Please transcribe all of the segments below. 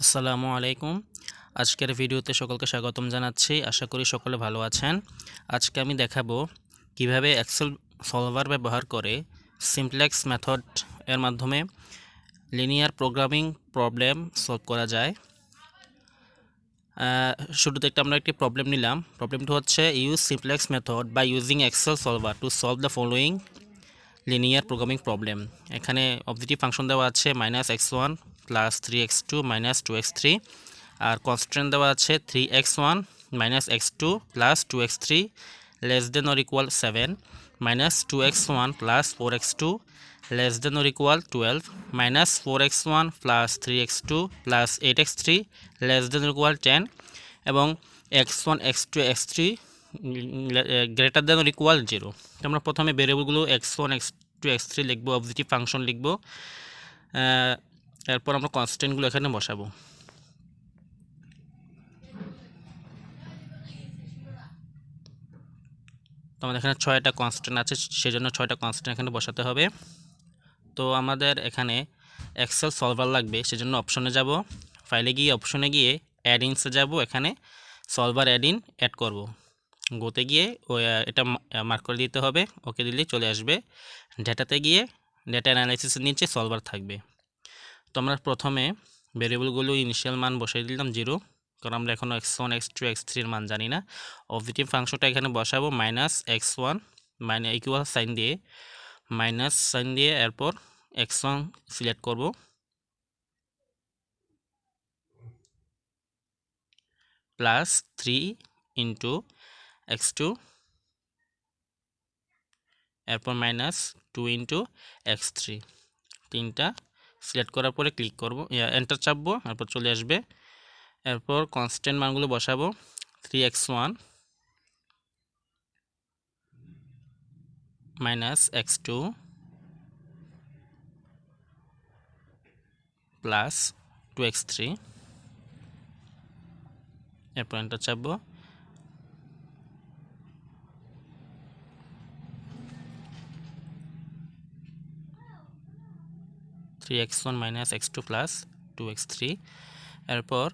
আসসালামু আলাইকুম। আজকের ভিডিওতে সকলকে স্বাগতম জানাচ্ছি। আশা করি সকলে ভালো আছেন। আজকে আমি দেখাবো কিভাবে এক্সেল সলভার ব্যবহার করে সিমপ্লেক্স মেথড এর মাধ্যমে লিনিয়ার প্রোগ্রামিং প্রবলেম সলভ করা যায়। শুরুতে আমরা একটি প্রবলেম নিলাম। প্রবলেমটি হচ্ছে use simplex method by using Excel solver to solve the following linear programming problem. এখানে অবজেক্টিভ ফাংশন দেওয়া আছে -x1 plus 3x2 minus 2x3, আর কনস্ট্যান্ট দেওয়া আছে 3x1 minus x2 plus 2x3 less than or equal 7, minus 2x1 plus 4x2 less than or equal 12, minus 4x1 plus 3x2 plus 8x3 less than or equal 10, এবং x1 x2 x3 greater than or equal 0। আমরা প্রথমে ভেরিয়েবলগুলো x1 x2 x3 লিখবো, objective function লিখবো, এরপর আমরা কনস্ট্যান্টগুলো এখানে বসাবো। তো আমাদের এখানে 6টা কনস্ট্যান্ট আছে, সেজন্য 6টা কনস্ট্যান্ট এখানে বসাতে হবে। তো আমাদের এখানে এক্সেল সলভার লাগবে, সেজন্য অপশনে যাব, ফাইলে গিয়ে অপশনে গিয়ে অ্যাড ইনসে যাব, এখানে সলভার অ্যাড ইন অ্যাড করব। গোতে গিয়ে এটা মার্ক করে দিতে হবে, ওকে দিলেই চলে আসবে। ডেটাতে গিয়ে ডেটা অ্যানালাইসিসের নিচে সলভার থাকবে। তো আমরা প্রথমে ভেরিয়েবলগুলো ইনিশিয়াল মান বসাই দিলাম 0, কারণ আমরা এখনও x1 x2 x3 এর মান জানি না। অবজেক্টিভ ফাংশনটা এখানে বসাবো -x1 মানে ইকুয়াল সাইন দিয়ে, মাইনাস সাইন দিয়ে, এরপর x1 সিলেক্ট করব, প্লাস 3 ইন্টু x2, এরপর মাইনাস 2 ইন্টু x3। তিনটা সিলেক্ট করার পরে ক্লিক করব, এন্টার চাপবো, এরপর চলে আসবে। এরপর কনস্ট্যান্ট মানগুলো বসাবো, 3x1 minus x2 plus 2x3, এরপর এন্টার চাপবো। 3x1 minus x2 plus 2x3, এরপর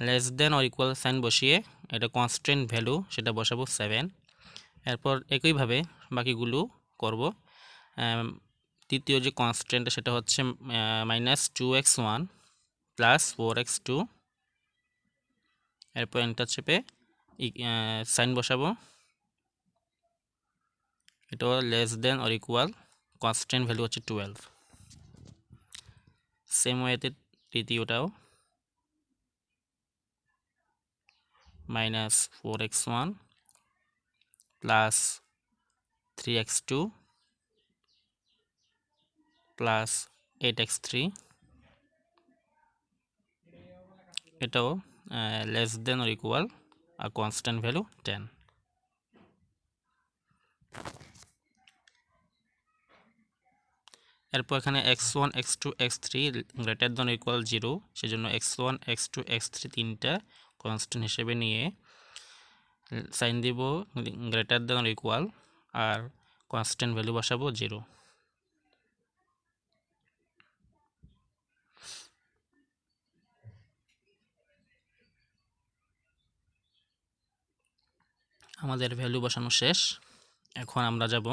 less than or equal sign বসিয়ে এটা কনস্ট্যান্ট ভ্যালু সেটা বসাবো 7। এরপর একইভাবে বাকিগুলো করব। তৃতীয় যে কনস্ট্যান্ট সেটা হচ্ছে -2x1 প্লাস 4x2, এরপর এন্টার চেপে সাইন বসাবো, এটা less than or equal constant value হচ্ছে 12। সেম ওয়েতে তৃতীয়টাও -4x1 plus 3x2 plus 8x3, এটাও লেস দেন অর ইকুয়াল আর কনস্ট্যান্ট ভ্যালু 10। এরপর এখানে x1 x2 x3 greater than or equal 0, সেজন্য x1 x2 x3 তিনটা কনস্ট্যান্ট হিসেবে নিয়ে সাইন দিব গ্রেটার দেন অর ইকুয়াল, আর কনস্ট্যান্ট ভ্যালু বসাবো 0। আমাদের ভ্যালু বসানো শেষ। এখন আমরা যাব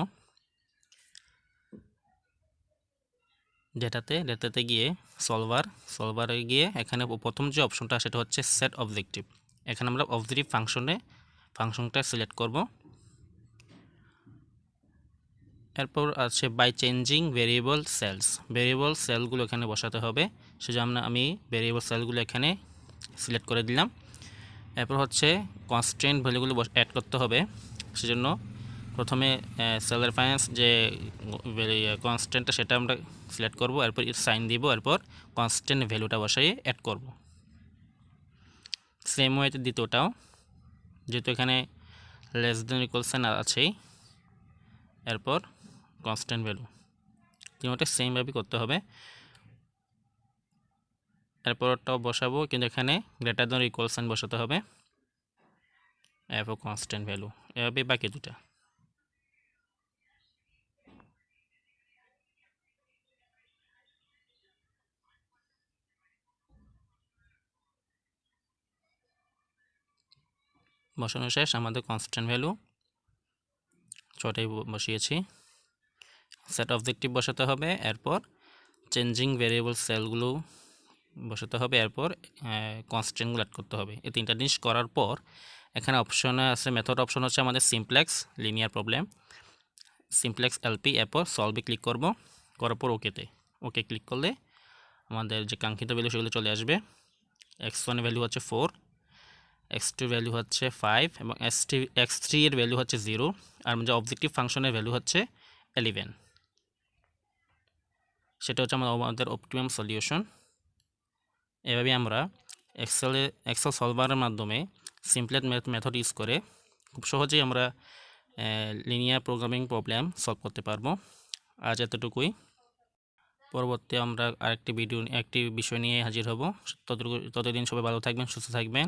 ডেটাতে গিয়ে সলভারে গিয়ে এখানে প্রথম যে অপশনটা সেটা হচ্ছে সেট অবজেক্টিভ। এখানে আমরা অবজেক্টিভ ফাংশনটা সিলেক্ট করব। এরপর আছে বাই চেঞ্জিং ভেরিয়েবল সেলগুলো এখানে বসাতে হবে, সেজন্য আমি ভেরিয়েবল সেলগুলো এখানে সিলেক্ট করে দিলাম। এরপর হচ্ছে কনস্ট্যান্ট ভ্যালুগুলো অ্যাড করতে হবে, সেজন্য প্রথমে সেল রেফারেন্স যে কনস্ট্যান্টটা সেটা আমরা সিলেক্ট করব, এরপর সাইন দিব, এরপর কনস্ট্যান্ট ভ্যালুটা বসাইয়ে অ্যাড করব। সেম ওয়েতে দ্বিতীয়টাও, যেহেতু এখানে লেস দেন ইকুয়াল সাইন আছেই, এরপর কনস্ট্যান্ট ভ্যালু, তিনটা সেমভাবে করতে হবে। এরপরটাও বসাবো, কিন্তু এখানে গ্রেটার দেন ইকুয়াল সাইন বসাতে হবে, এরপর কনস্ট্যান্ট ভ্যালু, এভাবে বাকি দুটা। বসানো শেষ। আমাদের কনস্ট্যান্ট ভ্যালু ছটাই বসিয়েছি। সেট অবজেক্টিভ বসাতে হবে, এরপর চেঞ্জিং ভেরিয়েবল সেলগুলো বসাতে হবে, এরপর কনস্ট্যান্টগুলো অ্যাড করতে হবে। এই তিনটা জিনিস করার পর এখানে অপশনে আছে, মেথড অপশন হচ্ছে আমাদের simplex linear problem, simplex LP, এরপর সলভে ক্লিক করব, করার পর ওকে ক্লিক করলে আমাদের যে কাঙ্ক্ষিত ভ্যালু সেগুলো চলে আসবে। x1 এর ভ্যালু হচ্ছে 4, x2 এর ভ্যালু হচ্ছে 5 এবং x3 এর ভ্যালু হচ্ছে 0, আর যে অবজেক্টিভ ফাংশনের ভ্যালু হচ্ছে 11। সেটা হচ্ছে আমাদের অপটিমাম সলিউশন। এভাবে আমরা এক্সেল সলভারের মাধ্যমে সিমপ্লেক্স মেথড ইউজ করে খুব সহজেই আমরা লিনিয়ার প্রোগ্রামিং প্রবলেম সলভ করতে পারবো। আজ এতটুকুই। পরবর্তী আমরা একটি বিষয় নিয়ে হাজির হব। ততদিন সবাই ভালো থাকবেন, সুস্থ থাকবেন।